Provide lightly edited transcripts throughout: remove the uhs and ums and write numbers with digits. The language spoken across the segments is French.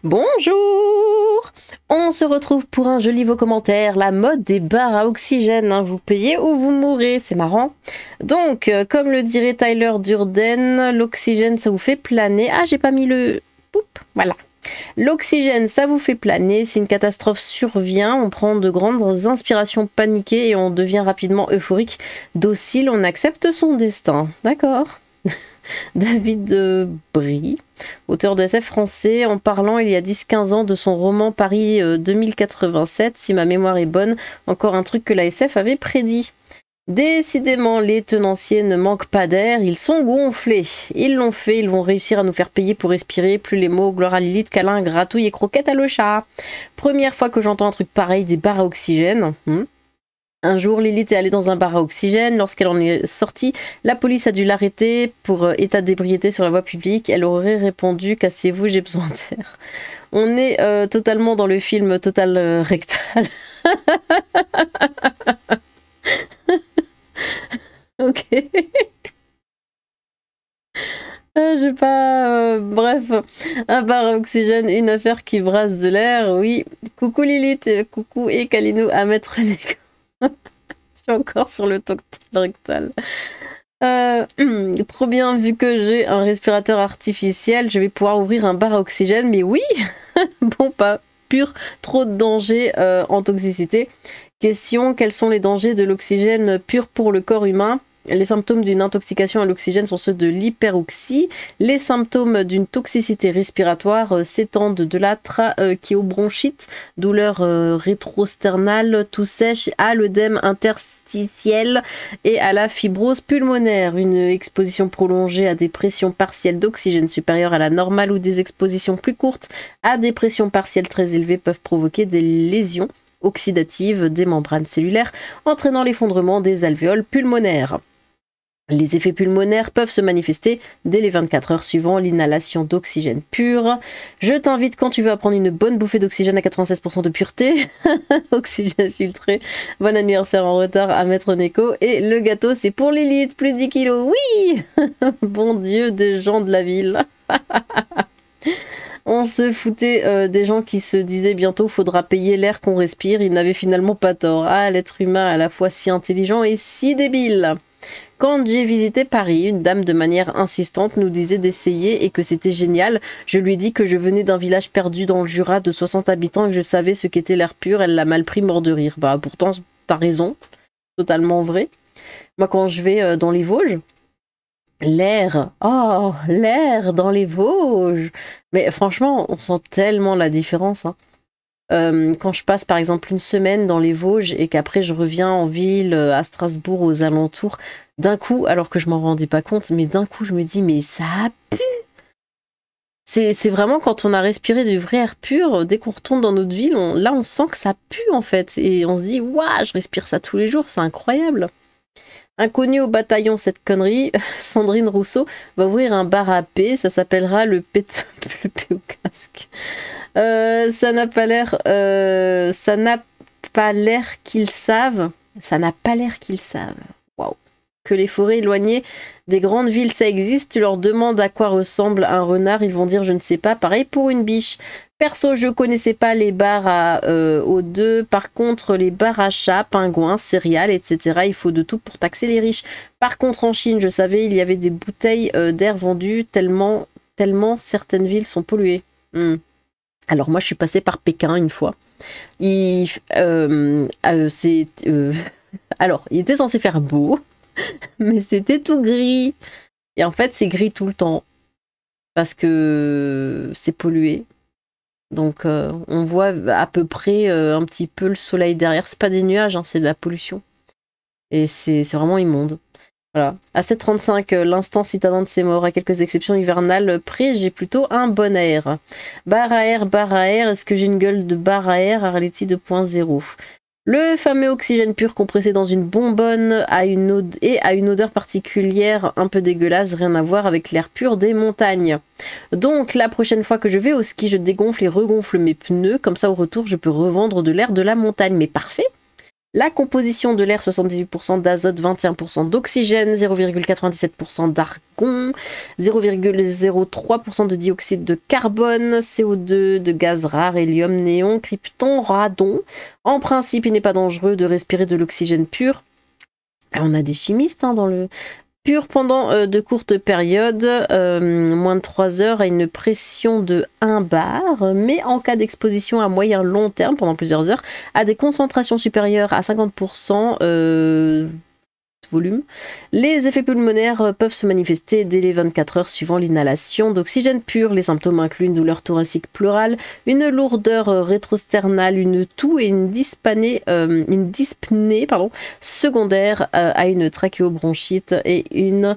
Bonjour! On se retrouve pour un joli vos commentaires, la mode des barres à oxygène, hein. Vous payez ou vous mourrez, c'est marrant. Donc, comme le dirait Tyler Durden, l'oxygène ça vous fait planer. Ah, j'ai pas mis le... Poup, voilà. L'oxygène ça vous fait planer, si une catastrophe survient, on prend de grandes inspirations paniquées et on devient rapidement euphorique, docile, on accepte son destin. D'accord. David Brie, auteur de SF français, en parlant il y a 10-15 ans de son roman Paris 2087, si ma mémoire est bonne, encore un truc que la SF avait prédit. Décidément, les tenanciers ne manquent pas d'air, ils sont gonflés. Ils l'ont fait, ils vont réussir à nous faire payer pour respirer, plus les mots, gloire à Lilith, câlin, gratouille et croquette à le chat. Première fois que j'entends un truc pareil, des barres à oxygène. Un jour, Lilith est allée dans un bar à oxygène. Lorsqu'elle en est sortie, la police a dû l'arrêter pour état d'ébriété sur la voie publique. Elle aurait répondu « Cassez-vous, j'ai besoin d'air ». On est totalement dans le film Total Rectal. Ok. J'ai pas... bref, un bar à oxygène, une affaire qui brasse de l'air, oui. Coucou Lilith, coucou et Kalinou à mettre des... Je suis encore sur le total rectal. Trop bien, vu que j'ai un respirateur artificiel, je vais pouvoir ouvrir un bar à oxygène, mais oui. Bon, pas pur, trop de dangers en toxicité. Question, quels sont les dangers de l'oxygène pur pour le corps humain? Les symptômes d'une intoxication à l'oxygène sont ceux de l'hyperoxie. Les symptômes d'une toxicité respiratoire s'étendent de la trachéobronchite, douleur rétrosternale, toux sèche, à l'œdème interstitiel et à la fibrose pulmonaire. Une exposition prolongée à des pressions partielles d'oxygène supérieures à la normale ou des expositions plus courtes à des pressions partielles très élevées peuvent provoquer des lésions oxydatives des membranes cellulaires, entraînant l'effondrement des alvéoles pulmonaires. Les effets pulmonaires peuvent se manifester dès les 24 heures suivant l'inhalation d'oxygène pur. Je t'invite quand tu veux à prendre une bonne bouffée d'oxygène à 96% de pureté. Oxygène filtré. Bon anniversaire en retard à Maître Neko. Et le gâteau, c'est pour Lilith, plus de 10 kilos. Oui. Bon Dieu, des gens de la ville. On se foutait des gens qui se disaient bientôt faudra payer l'air qu'on respire. Ils n'avaient finalement pas tort. Ah, l'être humain à la fois si intelligent et si débile. Quand j'ai visité Paris, une dame de manière insistante nous disait d'essayer et que c'était génial. Je lui ai dit que je venais d'un village perdu dans le Jura de 60 habitants et que je savais ce qu'était l'air pur. Elle l'a mal pris, mort de rire. Bah pourtant, t'as raison. Totalement vrai. Moi, quand je vais dans les Vosges, l'air, oh, l'air dans les Vosges. Mais franchement, on sent tellement la différence, hein. Quand je passe par exemple une semaine dans les Vosges et qu'après je reviens en ville, à Strasbourg, aux alentours, d'un coup, alors que je m'en rendais pas compte, mais d'un coup je me dis mais ça pue. C'est vraiment quand on a respiré du vrai air pur, dès qu'on retourne dans notre ville, là on sent que ça pue en fait, et on se dit waouh, je respire ça tous les jours, c'est incroyable. Inconnu au bataillon cette connerie, Sandrine Rousseau va ouvrir un bar à paix, ça s'appellera le P au casque. Ça n'a pas l'air qu'ils savent. Ça n'a pas l'air qu'ils savent. Waouh. Que les forêts éloignées des grandes villes, ça existe. Tu leur demandes à quoi ressemble un renard, ils vont dire je ne sais pas. Pareil pour une biche. Perso, je connaissais pas les bars à O2. Par contre, les bars à chats, pingouins, céréales, etc. Il faut de tout pour taxer les riches. Par contre, en Chine, je savais, il y avait des bouteilles d'air vendues tellement certaines villes sont polluées. Alors moi, je suis passée par Pékin une fois. Alors, il était censé faire beau, mais c'était tout gris. Et en fait, c'est gris tout le temps parce que c'est pollué. Donc, on voit à peu près un petit peu le soleil derrière. C'est pas des nuages, hein, c'est de la pollution. Et c'est vraiment immonde. Voilà. À 7h35, l'instant citadin de ses morts, à quelques exceptions hivernales près, j'ai plutôt un bon air. Bar à air, est-ce que j'ai une gueule de bar à air? Arletty 2.0. Le fameux oxygène pur compressé dans une bonbonne a une odeur particulière un peu dégueulasse, rien à voir avec l'air pur des montagnes. Donc la prochaine fois que je vais au ski, je dégonfle et regonfle mes pneus, comme ça au retour je peux revendre de l'air de la montagne. Mais parfait! La composition de l'air, 78% d'azote, 21% d'oxygène, 0,97% d'argon, 0,03% de dioxyde de carbone, CO2, de gaz rare, hélium, néon, krypton, radon. En principe, il n'est pas dangereux de respirer de l'oxygène pur. On a des chimistes dans le... Pur pendant de courtes périodes, moins de 3 heures à une pression de 1 bar, mais en cas d'exposition à moyen long terme, pendant plusieurs heures, à des concentrations supérieures à 50% volume, les effets pulmonaires peuvent se manifester dès les 24 heures suivant l'inhalation d'oxygène pur. Les symptômes incluent une douleur thoracique pleurale, une lourdeur rétrosternale, une toux et une dyspnée secondaire à une trachéobronchite et une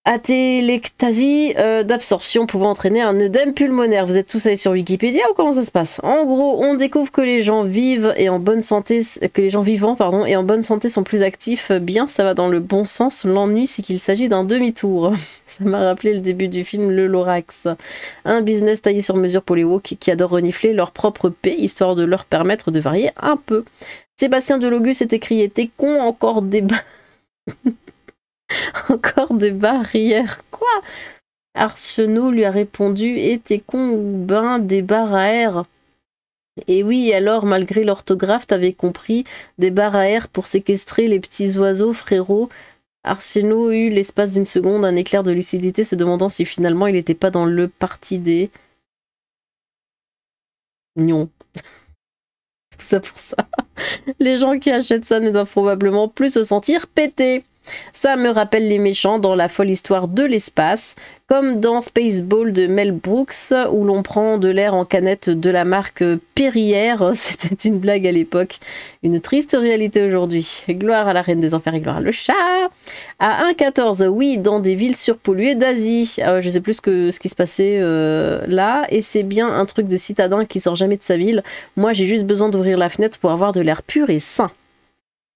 atélectasie d'absorption pouvant entraîner un œdème pulmonaire. Vous êtes tous allés sur Wikipédia ou comment ça se passe? En gros, on découvre que les gens vivants et en bonne santé sont plus actifs. Bien, ça va dans le bon sens. L'ennui, c'est qu'il s'agit d'un demi-tour. Ça m'a rappelé le début du film Le Lorax. Un business taillé sur mesure pour les woke qui adorent renifler leur propre paix, histoire de leur permettre de varier un peu. Sébastien Delogus s'est écrit: t'es con, encore des... Encore des barrières. Quoi? Arsenault lui a répondu: et t'es con ou ben des barres à air? Et oui, alors, malgré l'orthographe, t'avais compris, des barres à air pour séquestrer les petits oiseaux, frérot. Arsenault eut l'espace d'une seconde un éclair de lucidité, se demandant si finalement il n'était pas dans le parti des... Non. Tout ça pour ça. Les gens qui achètent ça ne doivent probablement plus se sentir pétés. Ça me rappelle les méchants dans La folle histoire de l'espace, comme dans Spaceball de Mel Brooks, où l'on prend de l'air en canette de la marque Perrier. C'était une blague à l'époque, une triste réalité aujourd'hui. Gloire à la reine des enfers et gloire à le chat. À 1,14, oui, dans des villes surpolluées d'Asie. Je sais plus ce qui se passait là, et c'est bien un truc de citadin qui sort jamais de sa ville. Moi, j'ai juste besoin d'ouvrir la fenêtre pour avoir de l'air pur et sain.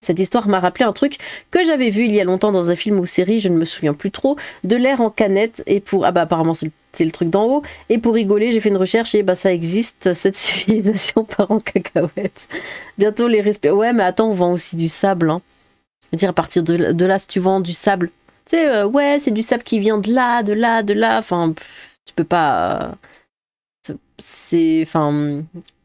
Cette histoire m'a rappelé un truc que j'avais vu il y a longtemps dans un film ou série, je ne me souviens plus trop, de l'air en canette, et pour... Ah bah apparemment c'est le truc d'en haut, et pour rigoler j'ai fait une recherche et bah ça existe, cette civilisation part en cacahuète. Bientôt les respects... Ouais mais attends, on vend aussi du sable, hein. Je veux dire, à partir de là, si tu vends du sable, tu sais, ouais c'est du sable qui vient de là, enfin, tu peux pas... c'est... Enfin...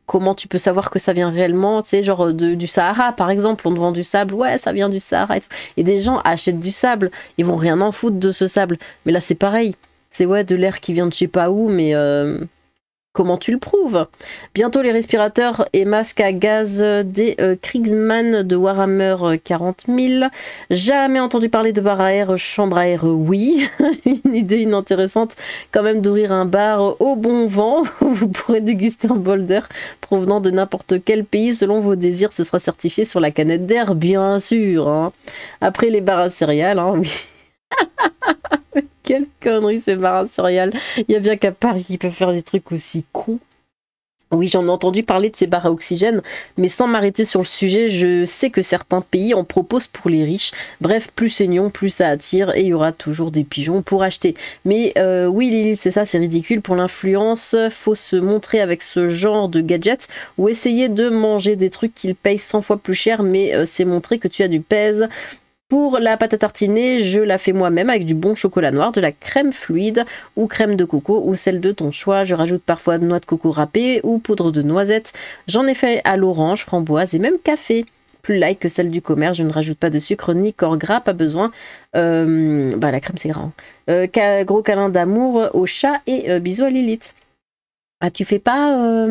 Comment tu peux savoir que ça vient réellement, tu sais, genre du Sahara par exemple, on te vend du sable, ouais ça vient du Sahara et tout. Et des gens achètent du sable, ils vont rien en foutre de ce sable. Mais là c'est pareil, c'est ouais de l'air qui vient de je sais pas où, mais comment tu le prouves? Bientôt les respirateurs et masques à gaz des Kriegsman de Warhammer 40 000. Jamais entendu parler de bar à air, chambre à air, oui. Une idée inintéressante quand même d'ouvrir un bar au bon vent où vous pourrez déguster un bol d'air provenant de n'importe quel pays selon vos désirs. Ce sera certifié sur la canette d'air, bien sûr. Hein. Après les bars à céréales, hein, oui. Quelle connerie ces bars à céréales. Il y a bien qu'à Paris qui peut faire des trucs aussi cons. Oui, j'en ai entendu parler de ces bars à oxygène, mais sans m'arrêter sur le sujet, je sais que certains pays en proposent pour les riches. Bref, plus c'est mignon, plus ça attire, et il y aura toujours des pigeons pour acheter. Mais oui, Lilith, c'est ça, c'est ridicule. Pour l'influence, faut se montrer avec ce genre de gadgets, ou essayer de manger des trucs qu'ils payent 100 fois plus cher, mais c'est montrer que tu as du pèse. Pour la pâte à tartiner, je la fais moi-même avec du bon chocolat noir, de la crème fluide ou crème de coco ou celle de ton choix. Je rajoute parfois de noix de coco râpée ou poudre de noisette. J'en ai fait à l'orange, framboise et même café. Plus light que celle du commerce, je ne rajoute pas de sucre ni corps gras, pas besoin. La crème c'est gras. Gros câlin d'amour au chat et bisous à Lilith. Ah, tu fais pas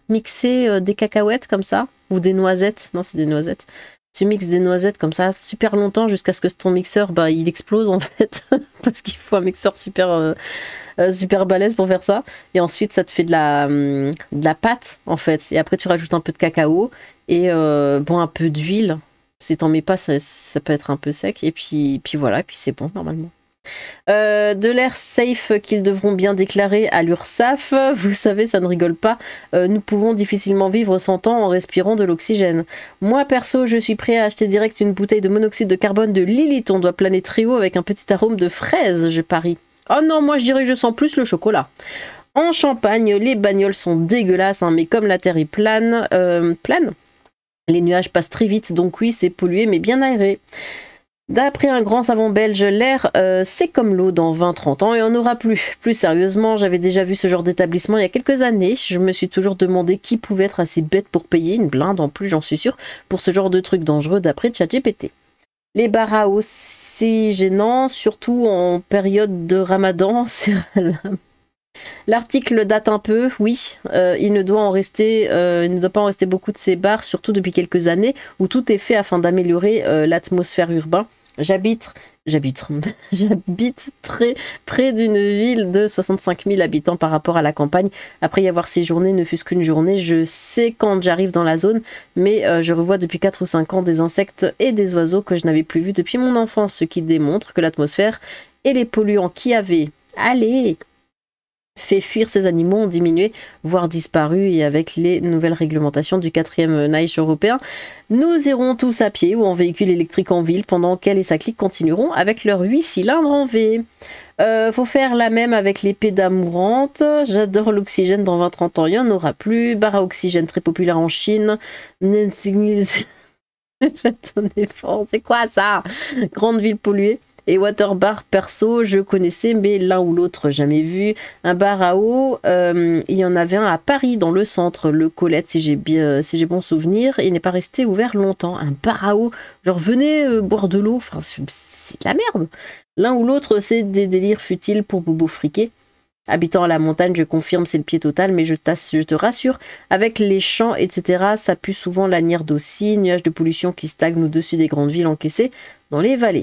mixer des cacahuètes comme ça? Ou des noisettes? Non, c'est des noisettes. Tu mixes des noisettes comme ça super longtemps jusqu'à ce que ton mixeur il explose en fait parce qu'il faut un mixeur super balèze pour faire ça, et ensuite ça te fait de la pâte en fait, et après tu rajoutes un peu de cacao et un peu d'huile, si t'en mets pas ça peut être un peu sec, et puis voilà, et puis c'est bon normalement. De l'air safe qu'ils devront bien déclarer à l'URSSAF. Vous savez, ça ne rigole pas. Nous pouvons difficilement vivre 100 ans en respirant de l'oxygène. Moi, perso, je suis prêt à acheter direct une bouteille de monoxyde de carbone de Lilith. On doit planer très haut avec un petit arôme de fraise, je parie. Oh non, moi je dirais que je sens plus le chocolat. En Champagne, les bagnoles sont dégueulasses, hein, mais comme la terre est plane... plane Les nuages passent très vite, donc oui, c'est pollué mais bien aéré. D'après un grand savant belge, l'air, c'est comme l'eau dans 20-30 ans et on n'aura plus. Plus sérieusement, j'avais déjà vu ce genre d'établissement il y a quelques années. Je me suis toujours demandé qui pouvait être assez bête pour payer une blinde, en plus j'en suis sûre, pour ce genre de truc dangereux d'après ChatGPT. Les bars à eau, c'est gênant, surtout en période de ramadan. L'article date un peu, oui, il ne doit pas en rester beaucoup de ces bars, surtout depuis quelques années, où tout est fait afin d'améliorer l'atmosphère urbaine. J'habite très près d'une ville de 65 000 habitants par rapport à la campagne. Après y avoir séjourné, ne fût-ce qu'une journée, je sais quand j'arrive dans la zone, mais je revois depuis 4 ou 5 ans des insectes et des oiseaux que je n'avais plus vus depuis mon enfance, ce qui démontre que l'atmosphère et les polluants qui avaient fait fuir ces animaux ont diminué, voire disparu, et avec les nouvelles réglementations du 4e Neige européen, nous irons tous à pied ou en véhicule électrique en ville, pendant qu'elle et sa clique continueront avec leurs 8 cylindres en V. Faut faire la même avec les pédas mourantes. J'adore l'oxygène, dans 20-30 ans, il n'y en aura plus. Bar à oxygène très populaire en Chine. Faites un effort, c'est quoi ça? Grande ville polluée. Et water bar, perso, je connaissais, mais l'un ou l'autre, jamais vu. Un bar à eau, il y en avait un à Paris, dans le centre, le Colette, si j'ai bon souvenir. Il n'est pas resté ouvert longtemps. Un bar à eau, genre venez boire de l'eau, enfin, c'est de la merde. L'un ou l'autre, c'est des délires futiles pour bobo friquer. Habitant à la montagne, je confirme, c'est le pied total, mais je te rassure, avec les champs, etc., ça pue souvent lanière d'aussi, nuages de pollution qui stagnent au-dessus des grandes villes encaissées dans les vallées.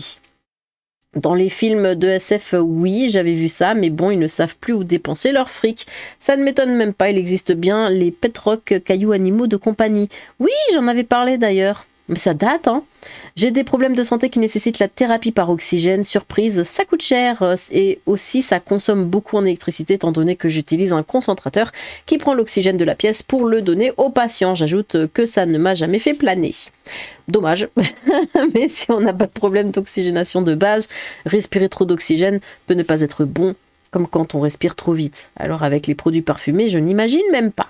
Dans les films de SF, oui, j'avais vu ça, mais bon, ils ne savent plus où dépenser leur fric. Ça ne m'étonne même pas, il existe bien les pet rock cailloux animaux de compagnie. Oui, j'en avais parlé d'ailleurs. Mais ça date, hein. J'ai des problèmes de santé qui nécessitent la thérapie par oxygène. Surprise, ça coûte cher. Et aussi, ça consomme beaucoup en électricité, étant donné que j'utilise un concentrateur qui prend l'oxygène de la pièce pour le donner aux patients. J'ajoute que ça ne m'a jamais fait planer. Dommage. Mais si on n'a pas de problème d'oxygénation de base, respirer trop d'oxygène peut ne pas être bon, comme quand on respire trop vite. Alors avec les produits parfumés, je n'imagine même pas.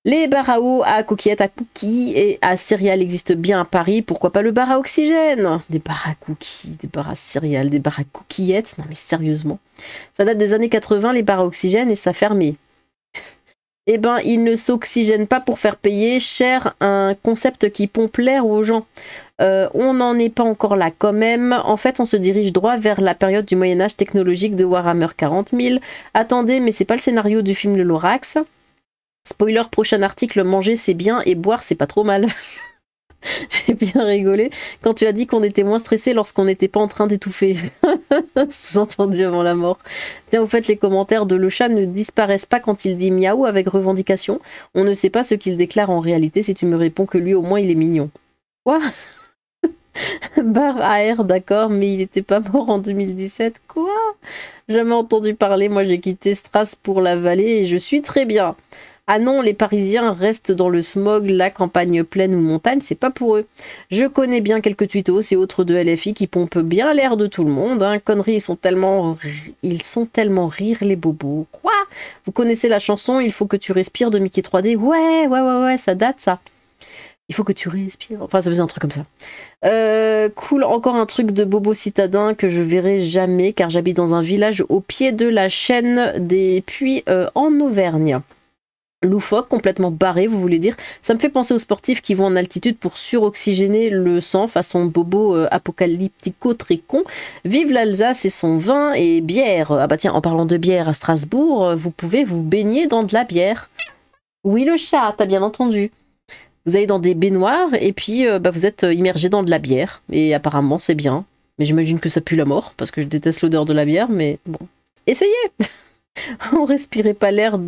Les bars à eau, à coquillettes, à cookies et à céréales existent bien à Paris. Pourquoi pas le bar à oxygène? Des bars à cookies, des bars à céréales, des bars à coquillettes. Non mais sérieusement. Ça date des années 80, les bars à oxygène, et ça fermait. Eh ben, ils ne s'oxygènent pas pour faire payer cher un concept qui pompe l'air aux gens. On n'en est pas encore là quand même. En fait, on se dirige droit vers la période du Moyen-Âge technologique de Warhammer 40 000. Attendez, mais c'est pas le scénario du film Le Lorax. Spoiler, prochain article, manger c'est bien et boire c'est pas trop mal. J'ai bien rigolé quand tu as dit qu'on était moins stressé lorsqu'on n'était pas en train d'étouffer. Sous-entendu avant la mort. Tiens, au fait, les commentaires de Le Chat ne disparaissent pas quand il dit miaou avec revendication. On ne sait pas ce qu'il déclare en réalité. Si tu me réponds que lui, au moins, il est mignon. Quoi? Bar à air, d'accord, mais il n'était pas mort en 2017. Quoi? Jamais entendu parler. Moi, j'ai quitté Stras pour la vallée et je suis très bien. Ah non, les Parisiens restent dans le smog, la campagne pleine ou montagne, c'est pas pour eux. Je connais bien quelques tutos et autres de LFI qui pompent bien l'air de tout le monde. Hein. Conneries, ils sont tellement rire les bobos. Quoi? Vous connaissez la chanson Il faut que tu respires de Mickey 3D? Ouais, ça date ça. Il faut que tu respires. Enfin, ça faisait un truc comme ça. Cool, encore un truc de bobo citadin que je verrai jamais car j'habite dans un village au pied de la chaîne des puits en Auvergne. Loufoque, complètement barré, vous voulez dire. Ça me fait penser aux sportifs qui vont en altitude pour suroxygéner le sang façon bobo apocalyptico très con. Vive l'Alsace et son vin et bière. Ah bah tiens, en parlant de bière à Strasbourg, vous pouvez vous baigner dans de la bière. Oui, le chat, t'as bien entendu. Vous allez dans des baignoires et puis vous êtes immergé dans de la bière. Et apparemment, c'est bien. Mais j'imagine que ça pue la mort parce que je déteste l'odeur de la bière, mais bon. Essayez. On respirait pas l'air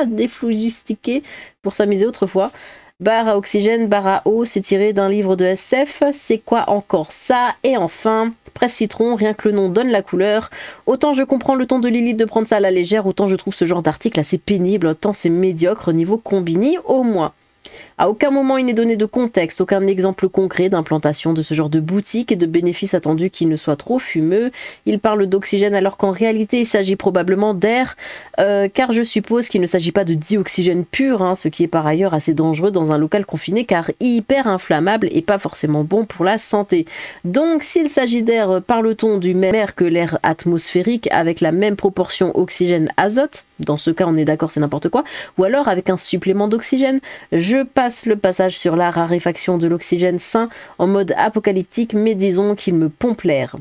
déphlogistiqué pour s'amuser autrefois. Bar à oxygène, bar à eau, c'est tiré d'un livre de SF. C'est quoi encore ça? Et enfin, presse citron, rien que le nom donne la couleur. Autant je comprends le ton de Lilith de prendre ça à la légère, autant je trouve ce genre d'article assez pénible, tant c'est médiocre niveau combini au moins. À aucun moment il n'est donné de contexte, aucun exemple concret d'implantation de ce genre de boutique et de bénéfices attendus qui ne soient trop fumeux. Il parle d'oxygène alors qu'en réalité il s'agit probablement d'air, car je suppose qu'il ne s'agit pas de dioxygène pur, hein, ce qui est par ailleurs assez dangereux dans un local confiné car hyper inflammable et pas forcément bon pour la santé. Donc s'il s'agit d'air, parle-t-on du même air que l'air atmosphérique avec la même proportion oxygène-azote? Dans ce cas on est d'accord, c'est n'importe quoi. Ou alors avec un supplément d'oxygène. Je passe le passage sur la raréfaction de l'oxygène sain en mode apocalyptique, mais disons qu'il me pompe l'air.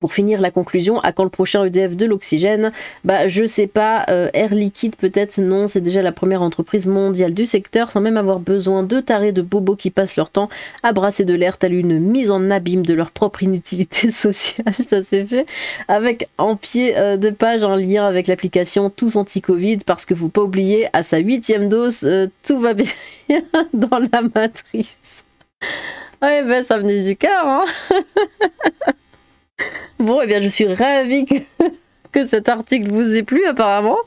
Pour finir la conclusion, à quand le prochain EDF de l'oxygène? Bah je sais pas, Air Liquide peut-être, non, c'est déjà la première entreprise mondiale du secteur sans même avoir besoin de tarés de bobos qui passent leur temps à brasser de l'air telle une mise en abîme de leur propre inutilité sociale. Ça s'est fait avec en pied de page un lien avec l'application Tous Anti-Covid parce que faut pas oublier, à sa 8e dose, tout va bien dans la matrice. Ouais ben ça venait du cœur, hein. Bon, eh bien, je suis ravie que cet article vous ait plu, apparemment.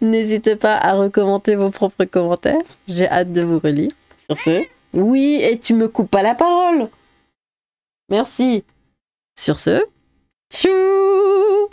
N'hésitez pas à recommander vos propres commentaires. J'ai hâte de vous relire. Sur ce, oui, et tu me coupes pas la parole. Merci. Sur ce, tchou!